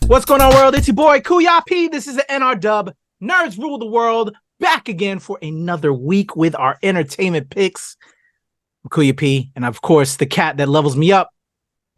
What's going on, world? It's your boy Kuya P. This is the NRW Nerds Rule the World, back again for another week with our entertainment picks. I'm Kuya P, and of course, the cat that levels me up,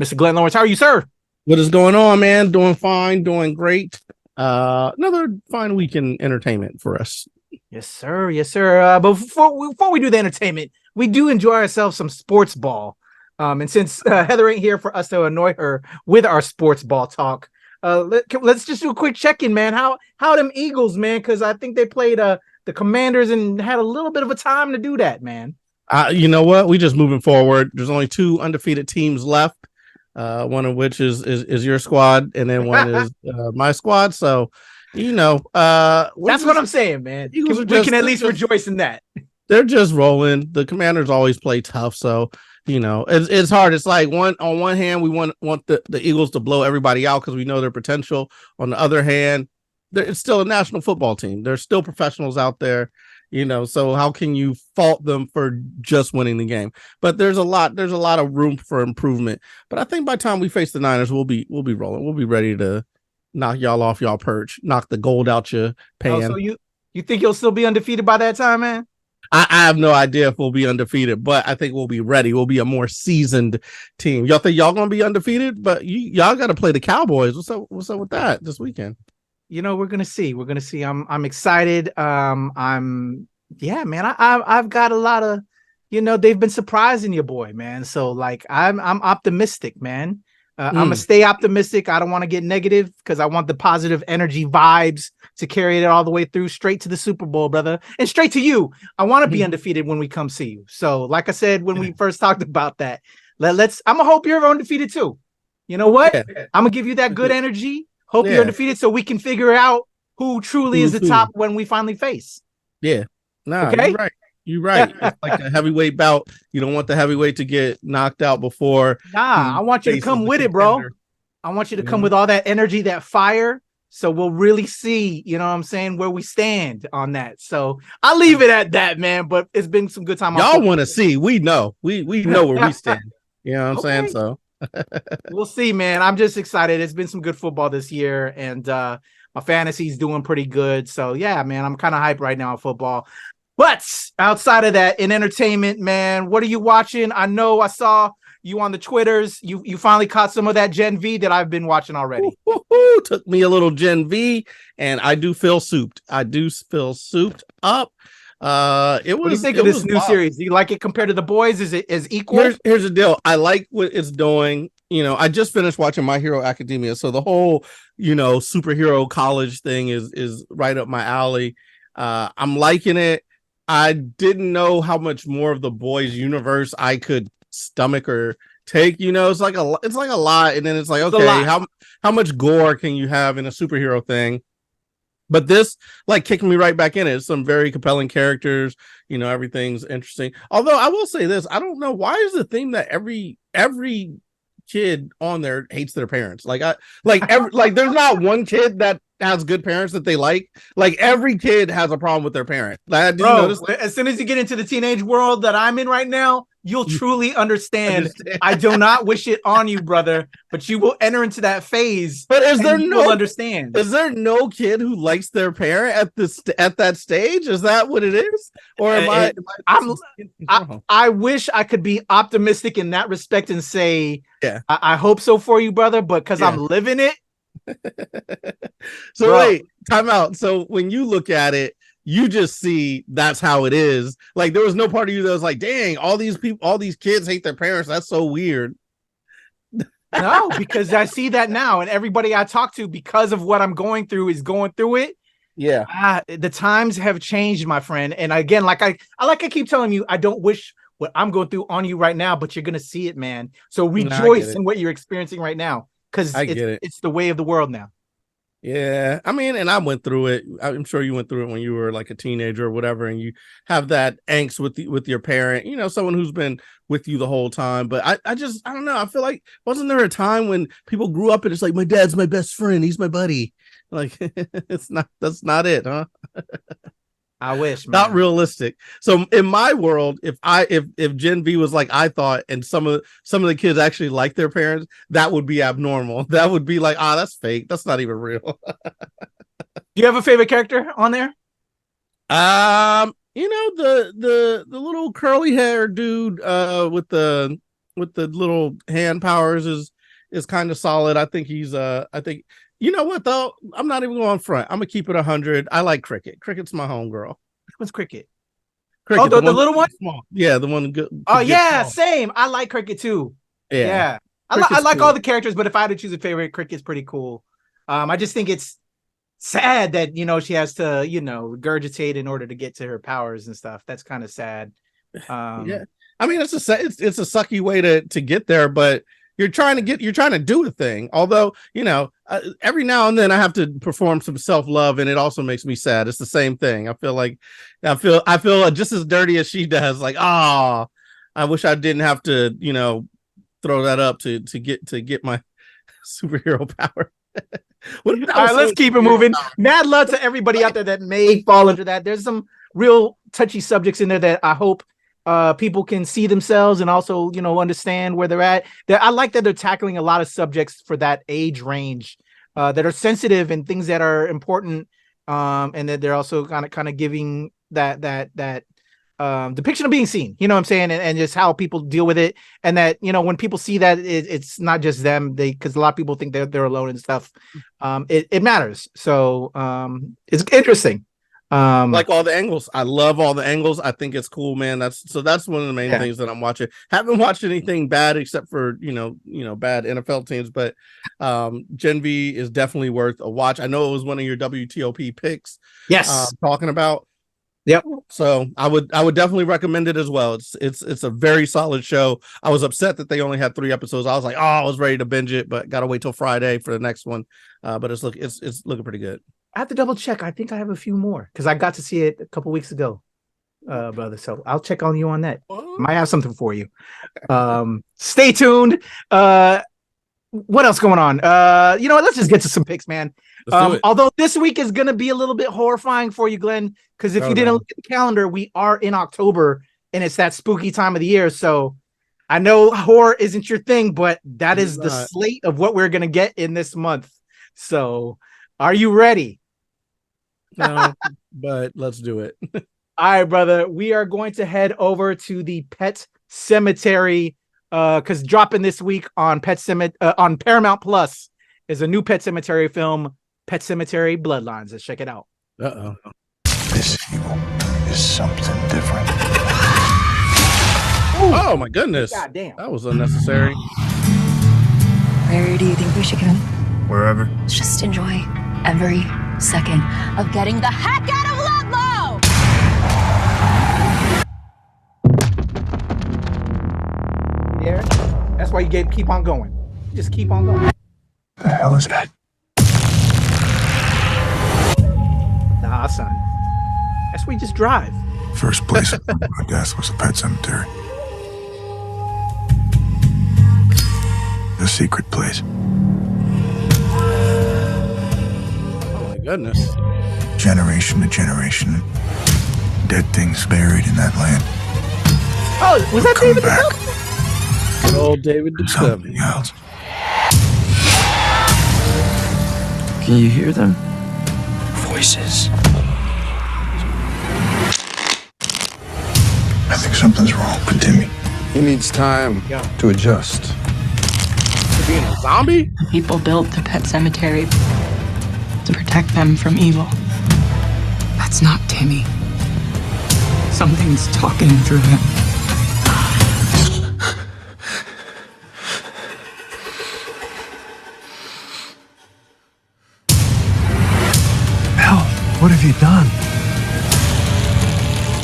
Mr. Glenn Lawrence. How are you, sir? What is going on, man? Doing fine, doing great. Another fine week in entertainment for us. Yes, sir. Yes, sir. But before we do the entertainment, we do enjoy ourselves some sports ball. And since Heather ain't here for us to annoy her with our sports ball talk, let's just do a quick check-in, man. How them Eagles, man? Because I think they played the Commanders and had a little bit of a time to do that, man. You know what? We just moving forward. There's only two undefeated teams left. One of which is your squad, and then one is my squad. So, that's what I'm saying, man. We can at least rejoice in that. They're just rolling. The Commanders always play tough, so it's hard. It's like on one hand, we want the Eagles to blow everybody out because we know their potential. On the other hand, it's still a national football team. There's still professionals out there. So how can you fault them for just winning the game? But there's a lot of room for improvement. But I think by the time we face the Niners, we'll be rolling. We'll be ready to knock y'all off y'all perch, knock the gold out your pan. So you think you'll still be undefeated by that time, man? I have no idea if we'll be undefeated, but I think we'll be ready. We'll be a more seasoned team. Y'all think y'all gonna be undefeated? But y'all got to play the Cowboys. What's up with that this weekend? We're gonna see. I'm excited. Man. I've got a lot of, they've been surprising your boy, man. So like, I'm optimistic, man. I'm gonna stay optimistic. I don't want to get negative because I want the positive energy vibes to carry it all the way through, straight to the Super Bowl, brother, and straight to you. I want to be undefeated when we come see you. So, like I said when we first talked about that, I'm gonna hope you're undefeated too. You know what? Yeah. I'm gonna give you that good energy. Hope you're undefeated so we can figure out who truly is the top when we finally face. Yeah. Okay? You're right. It's like a heavyweight bout. You don't want the heavyweight to get knocked out before. I want you to come with it, bro. I want you to come with all that energy, that fire. So we'll really see, where we stand on that. So I'll leave it at that, man. But it's been some good time. Y'all want to see. We know. We know where we stand. You know what I'm saying? So we'll see, man. I'm just excited. It's been some good football this year, and my fantasy's doing pretty good. So yeah, man, I'm kind of hyped right now on football. But outside of that, in entertainment, man, what are you watching? I know I saw you on the Twitters. You finally caught some of that Gen V that I've been watching already. Took me a little Gen V, and I do feel souped. I do feel souped up. What do you think of this new series? Do you like it compared to The Boys? Is it as equal? Here's the deal. I like what it's doing. I just finished watching My Hero Academia, so the whole superhero college thing is right up my alley. I'm liking it. I didn't know how much more of The Boys universe I could stomach or take. It's like a lot, and then it's like, okay, how much gore can you have in a superhero thing? But this like kicking me right back in it. Some very compelling characters. Everything's interesting. Although I will say this, I don't know why is the theme that every kid on there hates their parents. There's not one kid that has good parents that they like. Like every kid has a problem with their parent. Did you notice that? As soon as you get into the teenage world that I'm in right now, you'll truly understand. I do not wish it on you, brother, but you will enter into that phase. But will understand? Is there no kid who likes their parent at that stage? Is that what it is? Or I wish I could be optimistic in that respect and say, yeah, I hope so for you, brother, but because I'm living it. So bro. Wait, time out. So when you look at it, you just see that's how it is. Like there was no part of you that was like, dang, all these kids hate their parents. That's so weird. No, because I see that now, and everybody I talk to, because of what I'm going through, is going through it. Yeah. The times have changed, my friend. And again, like I keep telling you, I don't wish what I'm going through on you right now, but you're gonna see it, man. So rejoice in what you're experiencing right now. Because it's the way of the world now. Yeah, I mean, and I went through it. I'm sure you went through it when you were like a teenager or whatever, and you have that angst with your parent, someone who's been with you the whole time. But I don't know. I feel like, wasn't there a time when people grew up and it's like, my dad's my best friend, he's my buddy? Like, that's not it, huh? I wish, man. Not realistic. So in my world, if Gen V was like I thought, and some of the kids actually like their parents, that would be abnormal. That would be like, that's fake. That's not even real. Do you have a favorite character on there? The little curly hair dude with the little hand powers is kind of solid. I think he's you know what though? I'm not even going front. I'm gonna keep it 100. I like Cricket. Cricket's my homegirl. What's Cricket? Cricket, the little one? Small. Yeah, the one. Oh yeah, same. I like Cricket too. Yeah. I like all the characters, but if I had to choose a favorite, Cricket's pretty cool. I just think it's sad that she has to regurgitate in order to get to her powers and stuff. That's kind of sad. Yeah, I mean it's a sucky way to get there, but you're trying to do a thing. Although every now and then I have to perform some self-love, and it also makes me sad. It's the same thing. I feel just as dirty as she does. Like, I wish I didn't have to throw that up to get my superhero power. All right, let's keep it moving. Mad love to everybody out there that may fall into that. There's some real touchy subjects in there that I hope people can see themselves and also understand where they're at. I like that they're tackling a lot of subjects for that age range that are sensitive and things that are important, and that they're also kind of giving that depiction of being seen, what I'm saying, and just how people deal with it, and that when people see that it's not just them, because a lot of people think they're alone and stuff. It matters. So it's interesting. Like all the angles. I love all the angles. I think it's cool, man. That's one of the main things that I'm watching. Haven't watched anything bad except for bad NFL teams, but Gen V is definitely worth a watch. I know it was one of your WTOP picks. Yes, talking about. Yep. So I would definitely recommend it as well. It's a very solid show. I was upset that they only had 3 episodes. I was like, I was ready to binge it, but gotta wait till Friday for the next one. But it's looking pretty good. I have to double check. I think I have a few more because I got to see it a couple weeks ago, brother. So I'll check on you on that. Might have something for you. Stay tuned. What else going on? Let's just get to some picks, man. Although this week is going to be a little bit horrifying for you, Glenn, because if you didn't look at the calendar, we are in October and it's that spooky time of the year. So I know horror isn't your thing, but that is the slate of what we're going to get in this month. So are you ready? No, but let's do it. All right, brother. We are going to head over to the Pet Sematary because dropping this week on on Paramount Plus is a new Pet Sematary film, Pet Sematary Bloodlines. Let's check it out. This evil is something different. Ooh. Oh my goodness. God damn. That was unnecessary. Where do you think we should go? Wherever. Just enjoy every second of getting the heck out of Ludlow! Yeah, that's why you keep on going. Just keep on going. The hell is that? Nah, son. That's where you just drive. First place I guess was a pet cemetery. The secret place. Oh my goodness. Generation to generation. Dead things buried in that land. Oh, was that David back. Good old David Duchovny. Something else. Can you hear them? Voices. I think something's wrong with Timmy. He needs time to adjust. To being a zombie? People built the pet cemetery to protect them from evil. That's not Timmy. Something's talking through him. Hell, what have you done?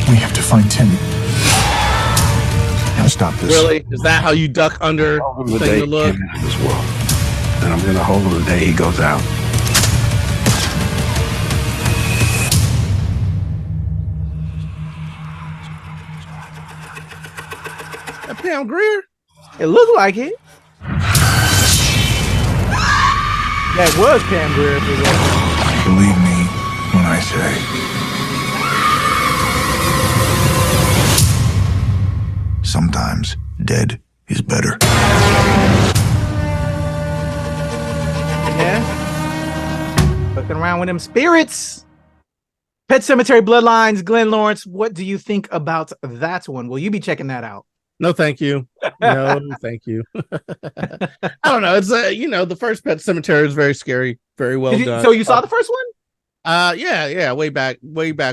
We have to find Timmy. Now stop this. Really? Is that how you duck under the thing day to look? he came into this world. And I'm gonna hold him the day he goes out. That Pam Grier? It looked like it. Yeah, it was Pam Grier. Believe me when I say sometimes dead is better. Yeah. Looking around with them spirits. Pet Sematary Bloodlines, Glenn Lawrence. What do you think about that one? Will you be checking that out? No, thank you. No, thank you. I don't know. It's the first Pet Sematary is very scary, very well done. So you saw the first one? Yeah, way back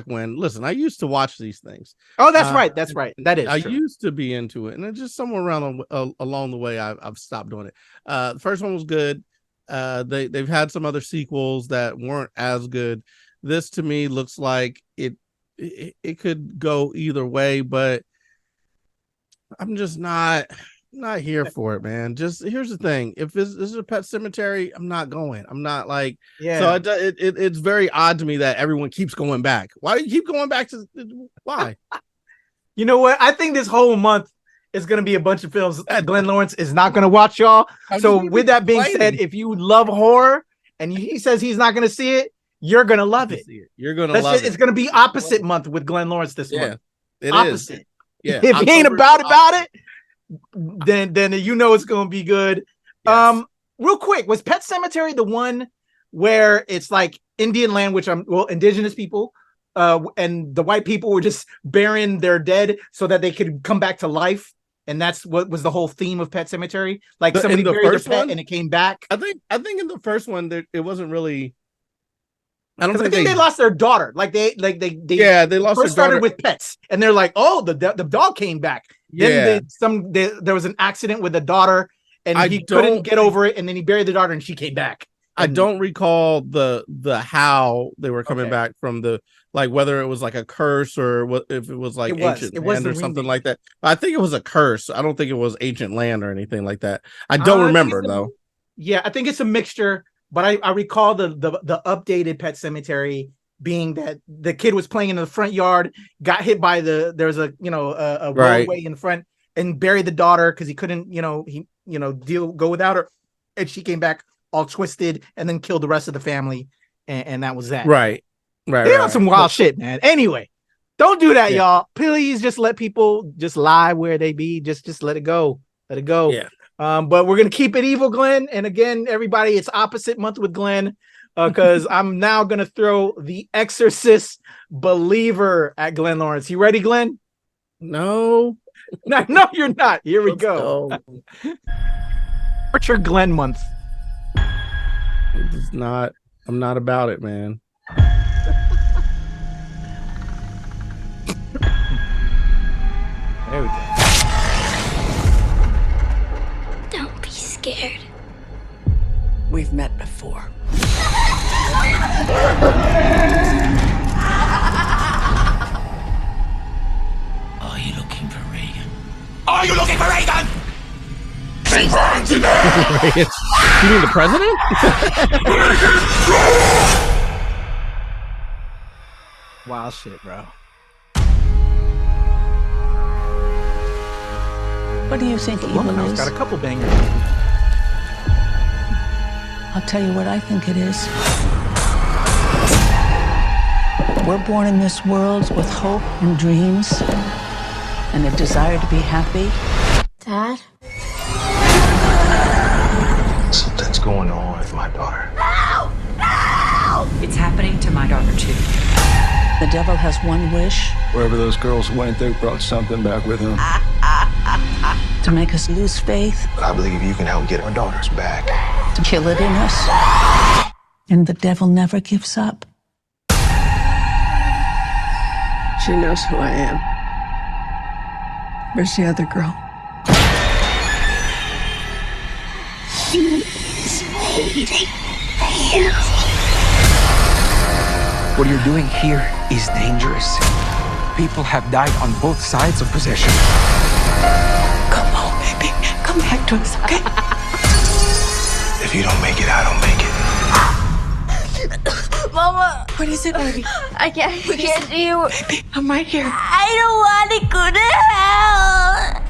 when. Listen, I used to watch these things. Oh, that's right. That's right. That is. I true. used to be into it, and then just somewhere around along the way, I've stopped doing it. The first one was good. They've had some other sequels that weren't as good. This to me looks like it could go either way, but I'm just not here for it, man. Just here's the thing: if this is a Pet Sematary, I'm not going. I'm not like, yeah. So it's very odd to me that everyone keeps going back. Why do you keep going back to? Why? You know what? I think this whole month is going to be a bunch of films that Glenn Lawrence is not going to watch, y'all. So with that being said, if you love horror and he says he's not going to see it, you're going to love it. You're going to love it. It's going to be opposite month with Glenn Lawrence this month. It opposite. Is. Yeah. If he ain't about it, then you know it's going to be good. Yes. Real quick, was Pet Sematary the one where it's like Indian land, which indigenous people, and the white people were just burying their dead so that they could come back to life? And that's what was the whole theme of Pet Sematary. Like somebody buried their pet and it came back. I think in the first one it wasn't really. I think they lost their daughter. They lost first their daughter. Started with pets, and they're like, oh, the dog came back. Then there was an accident with the daughter, and he couldn't get over it, and then he buried the daughter, and she came back. I don't recall the how they were coming back from the, like, whether it was like a curse or what, if it was like ancient land or something like that. I think it was a curse. I don't think it was ancient land or anything like that. I don't remember though. Yeah, I think it's a mixture. But I recall the updated Pet Sematary being that the kid was playing in the front yard, got hit by there's a roadway in front, and buried the daughter because he couldn't go without her, and she came back all twisted and then killed the rest of the family, and that was that. Right. Some wild shit, man. Anyway, don't do that, y'all. Please just let people just lie where they be. Just let it go. Let it go. Yeah. But we're gonna keep it evil, Glenn. And again, everybody, it's opposite month with Glenn, because I'm now gonna throw the Exorcist Believer at Glenn Lawrence. You ready, Glenn? No, you're not. Here we go. What's your Glenn month? It's not. I'm not about it, man. There we go. Scared. We've met before. Are you looking for Reagan? Are you looking for Reagan? She burns in there. You mean the president? Wild shit, bro. What do you think evil is? Got a couple bangers. I'll tell you what I think it is. We're born in this world with hope and dreams and a desire to be happy. Dad? Something's going on with my daughter. No! No! It's happening to my daughter, too. The devil has one wish. Wherever those girls went, they brought something back with them. To make us lose faith. But I believe you can help get our daughters back. To kill it in us. And the devil never gives up. She knows who I am. Where's the other girl? She's waiting for you. What you're doing here is dangerous. People have died on both sides of possession. Come home, baby. Come back to us, okay? If you don't make it, I don't make it. Mama. What is it, baby? I can't get you. Baby, I'm right here. I don't want to go to hell.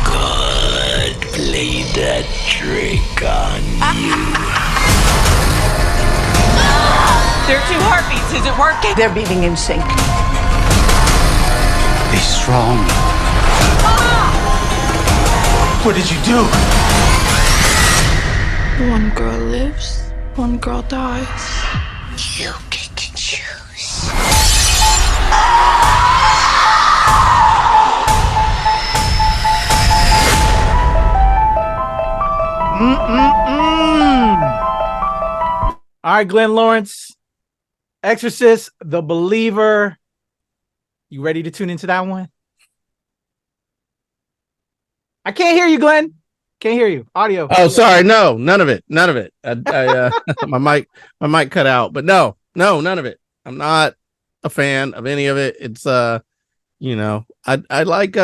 God played that trick on you. There are 2 heartbeats. Is it working? They're beating in sync. Be strong. What did you do? One girl lives, one girl dies. You get to choose. All right, Glenn Lawrence, Exorcist, The Believer. You ready to tune into that one? I can't hear you, Glenn. Can't hear you. Audio. Oh, sorry. No, none of it. None of it. My mic cut out, but no, none of it. I'm not a fan of any of it. It's I like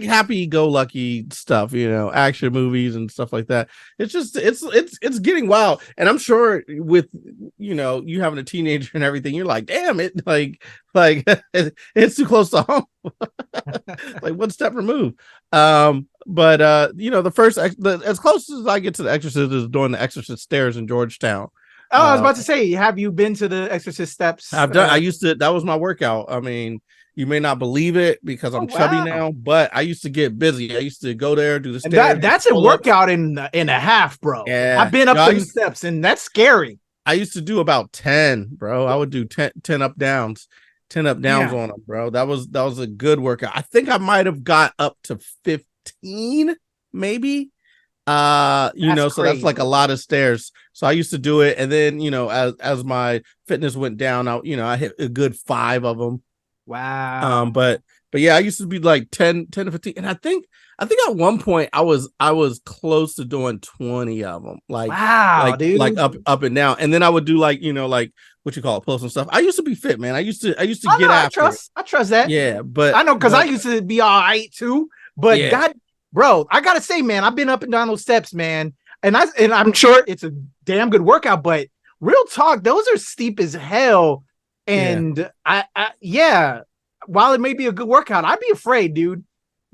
happy-go-lucky stuff, action movies and stuff like that. It's just it's getting wild, and I'm sure with you having a teenager and everything, you're like, damn it, like it's too close to home, like one step removed. But the first as close as I get to the Exorcist is doing the Exorcist stairs in Georgetown. Oh, I was about to say, have you been to the Exorcist steps? I've done. I used to. That was my workout. I mean. You may not believe it because I'm chubby now, but I used to get busy. I used to go there, do the stairs. That's a workout in a half, bro. Yeah. I've been up some steps, and that's scary. I used to do about 10, bro. I would do 10 up downs, 10 up downs on them, bro. That was a good workout. I think I might have got up to 15, maybe. So that's like a lot of stairs. So I used to do it, and then as my fitness went down, I hit a good 5 of them. Wow. But yeah, I used to be like 10 to 15, and I think at one point I was close to doing 20 of them. Like, wow, dude. Like up and down, and then I would do like what you call it, pull-ups and stuff. I used to be fit, man. I used to get after it. I trust that. Yeah, but I know because I used to be all right too. But yeah. God, bro, I gotta say, man, I've been up and down those steps, man, and I'm sure it's a damn good workout. But real talk, those are steep as hell. And while it may be a good workout, I'd be afraid, dude,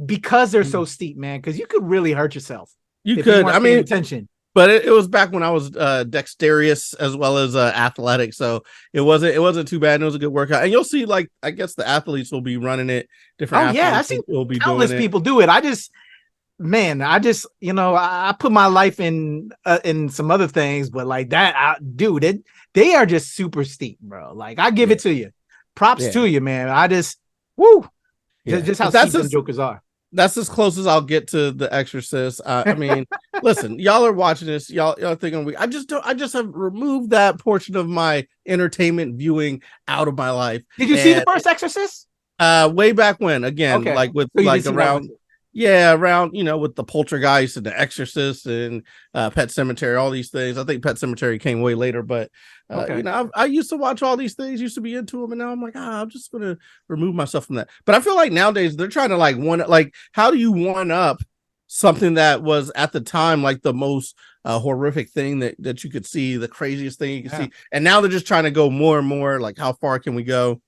because they're so steep, man, because you could really hurt yourself. You could. I mean, attention. But it was back when I was dexterous as well as athletic, so it wasn't too bad. It was a good workout, and you'll see, like, I guess the athletes will be running it. Different. Oh yeah, I've seen countless people do it. I put my life in some other things, but like that, dude, they are just super steep, bro. Like, I give it to you. Props to you, man. Just how steep them jokers are. That's as close as I'll get to the Exorcist. I mean, listen, y'all are watching this. Y'all thinking I just have removed that portion of my entertainment viewing out of my life. Did you see the first Exorcist? Way back when, again, like with around with the Poltergeist and the Exorcist and Pet Sematary, all these things. I think Pet Sematary came way later, but I used to watch all these things, used to be into them, and now I'm like, I'm just gonna remove myself from that. But I feel like nowadays they're trying to how do you one up something that was at the time like the most horrific thing that you could see, the craziest thing you could see, and now they're just trying to go more and more like, how far can we go?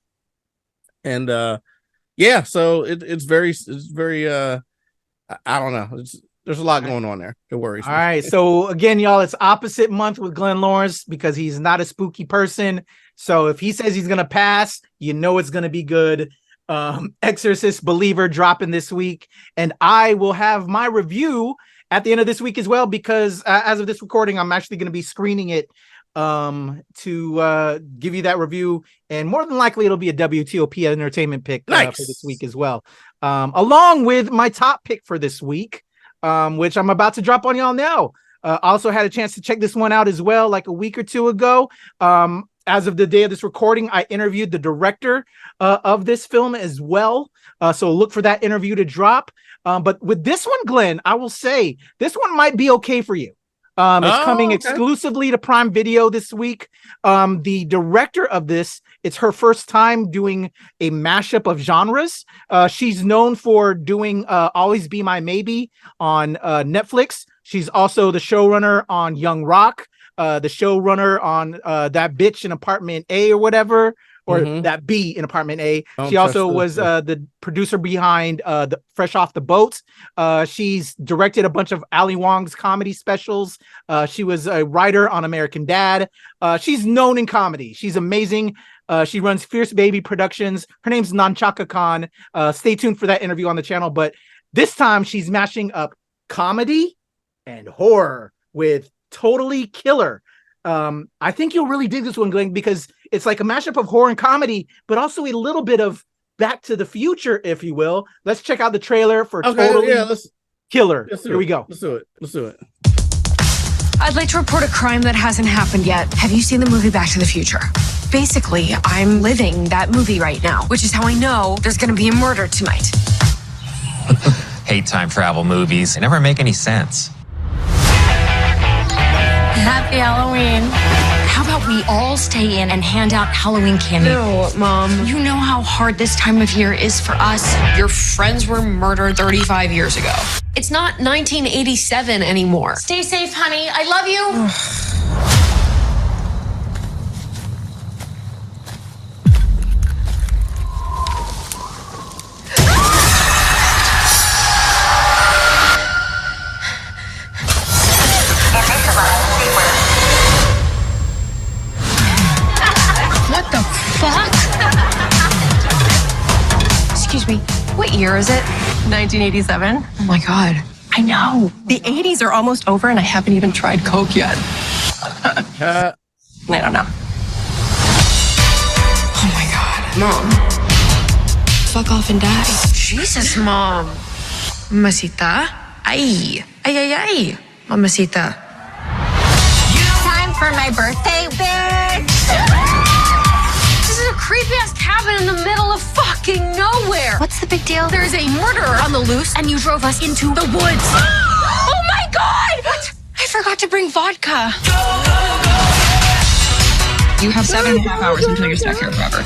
And so it's very I don't know. There's a lot going on there. It worries me. All right. So again, y'all, it's opposite month with Glenn Lawrence because he's not a spooky person. So if he says he's gonna pass, it's gonna be good. Exorcist Believer dropping this week, and I will have my review at the end of this week as well, because as of this recording, I'm actually gonna be screening it to give you that review, and more than likely it'll be a WTOP entertainment pick for this week as well, along with my top pick for this week, which I'm about to drop on y'all now. Also had a chance to check this one out as well, like a week or two ago. As of the day of this recording, I interviewed the director of this film as well, so look for that interview to drop. But with this one, Glenn, I will say this one might be okay for you. It's coming exclusively to Prime Video this week. The director of this, it's her first time doing a mashup of genres. She's known for doing Always Be My Maybe on Netflix. She's also the showrunner on Young Rock, the showrunner on That Bitch in Apartment A or whatever, or That B in Apartment A. She also was the producer behind the Fresh Off the Boat. She's directed a bunch of Ali Wong's comedy specials. She was a writer on American Dad. She's known in comedy. She's amazing. She runs Fierce Baby Productions. Her name's Nanchaka Khan. Stay tuned for that interview on the channel. But this time she's mashing up comedy and horror with Totally Killer. I think you'll really dig this one, Glenn, because it's like a mashup of horror and comedy, but also a little bit of Back to the Future, if you will. Let's check out the trailer for Totally Killer. Here we go. Let's do it. I'd like to report a crime that hasn't happened yet. Have you seen the movie Back to the Future? Basically, I'm living that movie right now, which is how I know there's going to be a murder tonight. Hate time travel movies. They never make any sense. Happy Halloween. How about we all stay in and hand out Halloween candy? No, Mom. You know how hard this time of year is for us. Your friends were murdered 35 years ago. It's not 1987 anymore. Stay safe, honey. I love you. What the fuck? Excuse me, what year is it? 1987. Oh my God. I know. The 80s are almost over and I haven't even tried Coke yet. I don't know. Oh my God. Mom. Fuck off and die. Jesus, Mom. Mamacita. Ay. Ay, ay, ay. Mamacita. Time for my birthday, bitch. This is a creepy-ass cabin in the middle of fucking nowhere. What's the big deal? There's a murderer on the loose, and you drove us into the woods. Oh my God! What? I forgot to bring vodka. You have 7.5 hours until you're stuck here forever.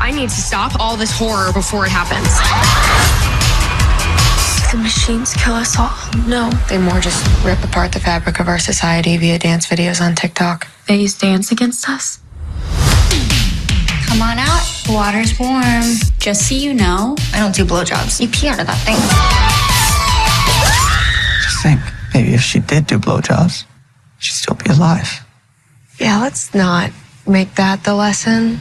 I need to stop all this horror before it happens. The machines kill us all. No, they more just rip apart the fabric of our society via dance videos on TikTok. They use dance against us. Come on out. The water's warm. Just so you know, I don't do blowjobs. You pee out of that thing. Just think, maybe if she did do blowjobs, she'd still be alive. Yeah, let's not make that the lesson.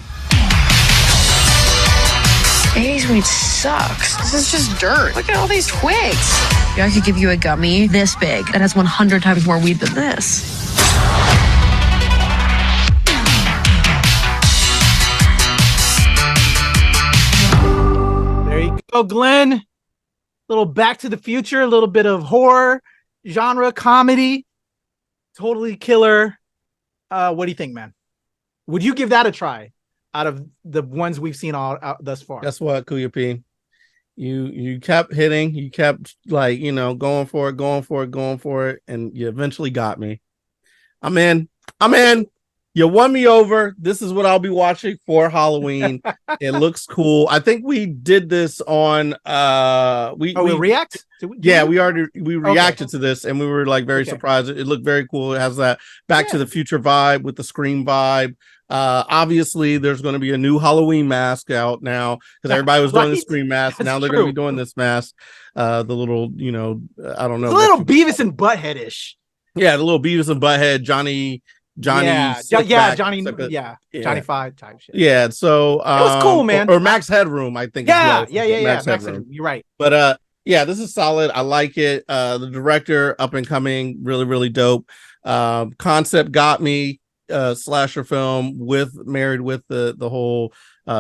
80s weed sucks. This is just dirt. Look at all these twigs. Yeah, I could give you a gummy this big that has 100 times more weed than this. There you go, Glenn. Little Back to the Future, a little bit of horror, genre, comedy. Totally Killer. What do you think, man? Would you give that a try out of the ones we've seen all thus far? Guess what, Kuya P? You kept hitting, you kept going for it, and you eventually got me. I'm in. You won me over. This is what I'll be watching for Halloween. It looks cool. I think we did this on we react? We reacted to this and we were like very surprised. It looked very cool. It has that Back to the Future vibe with the Scream vibe. Obviously there's going to be a new Halloween mask out now because everybody was doing the Scream mask. Now they're going to be doing this mask. The little, I don't know. It's a little Beavis and Butthead-ish. Yeah, the little Beavis and Butthead, Johnny, Johnny Five type shit. Yeah, so it was cool, man. Or Max Headroom, I think. Max Headroom. You're right. But yeah, this is solid. I like it. The director, up and coming, really, really dope. Concept got me. Slasher film married with the whole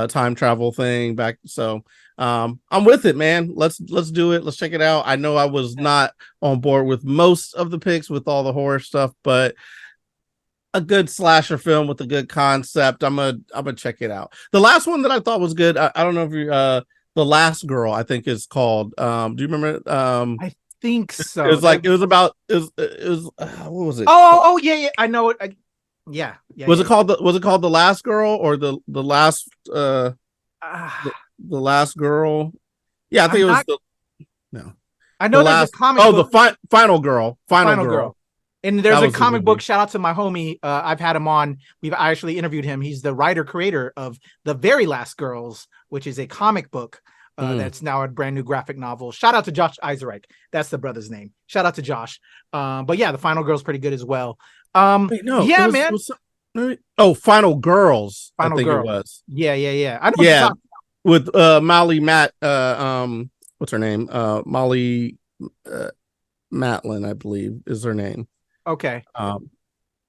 time travel thing back. So I'm with it, man. Let's do it. Let's check it out. I know I was not on board with most of the picks with all the horror stuff, but a good slasher film with a good concept. I'm gonna check it out. The last one that I thought was good. I don't know if you The Last Girl, I think is called. Do you remember? I think so. It was what was it? Oh yeah. I know it. Was it called The Last Girl or the last the Last Girl? Yeah, I think it was no. I know there's a comic book. The Final Girl. Final Girl. And there's a comic book. Shout out to my homie. I've had him on. I actually interviewed him. He's the writer creator of The Very Last Girls, which is a comic book that's now a brand new graphic novel. Shout out to Josh Eismayer. That's the brother's name. Shout out to Josh. But yeah, The Final Girl's pretty good as well. Man. Final Girls. I think it was. Yeah. I know. With Molly Matt. what's her name? Molly Matlin, I believe, is her name. Okay.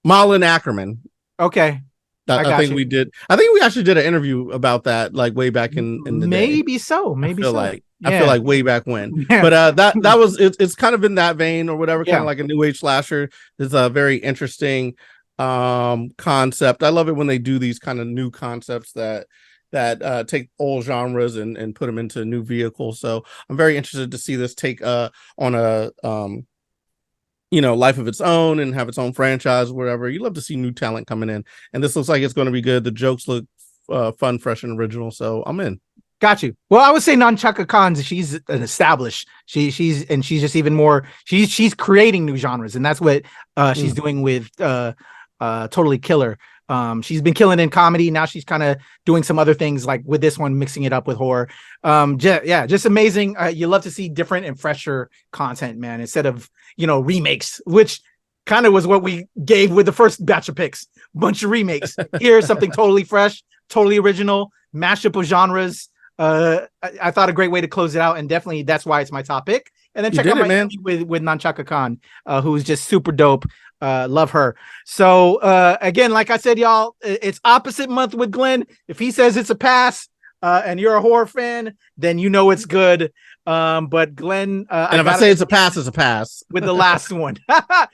Malin Ackerman. Okay. I think we did. I think we actually did an interview about that, like way back in the maybe day. So. Maybe so. I feel like way back when. Yeah. But that was it's kind of in that vein or whatever, kind of like a new age slasher. It's a very interesting concept. I love it when they do these kind of new concepts that take old genres and put them into new vehicles. So I'm very interested to see this take on a life of its own and have its own franchise, whatever. You love to see new talent coming in, and this looks like it's going to be good. The jokes look fun, fresh, and original, so I'm in. Got you. Well, I would say Nunchaka Khan, she's an established. She's just even more. She's creating new genres, and that's what she's doing with Totally Killer. She's been killing in comedy. Now she's kind of doing some other things, like with this one, mixing it up with horror. Just amazing. You love to see different and fresher content, man, instead of remakes, which kind of was what we gave with the first batch of picks. Bunch of remakes. Here's something totally fresh, totally original, mashup of genres. I thought a great way to close it out, and definitely that's why it's my top pick. And then check out my interview with Nunchaka Khan, who's just super dope. Love her. So again, like I said, y'all, it's opposite month with Glenn. If he says it's a pass and you're a horror fan, then you know it's good. But Glenn, and if I say it's a pass, it's a pass with the last one.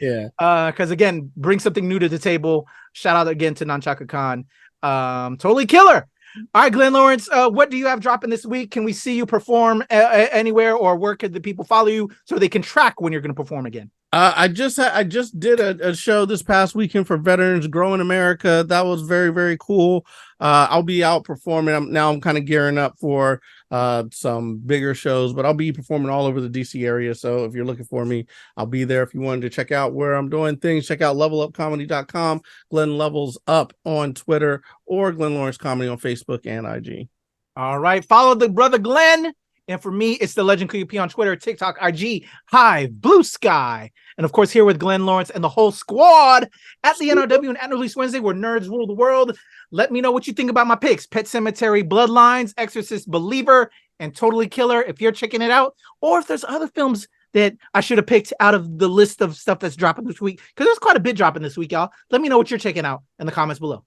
Yeah. Because again, bring something new to the table. Shout out again to Nunchaka Khan. Totally Killer. All right, Glenn Lawrence, what do you have dropping this week? Can we see you perform anywhere, or where could the people follow you so they can track when you're going to perform again? I just did a show this past weekend for Veterans Growing America. That was very, very cool. I'll be out performing. I'm kind of gearing up for some bigger shows, but I'll be performing all over the DC area. So if you're looking for me, I'll be there. If you wanted to check out where I'm doing things, check out levelupcomedy.com, Glenn Levels Up on Twitter, or Glenn Lawrence Comedy on Facebook and IG. All right. Follow the brother Glenn. And for me, it's the Legend QP on Twitter, TikTok, IG, Hive, Blue Sky. And of course, here with Glenn Lawrence and the whole squad at the NRW and at Release Wednesday, where nerds rule the world. Let me know what you think about my picks. Pet Sematary, Bloodlines, Exorcist, Believer, and Totally Killer, if you're checking it out. Or if there's other films that I should have picked out of the list of stuff that's dropping this week. Because there's quite a bit dropping this week, y'all. Let me know what you're checking out in the comments below.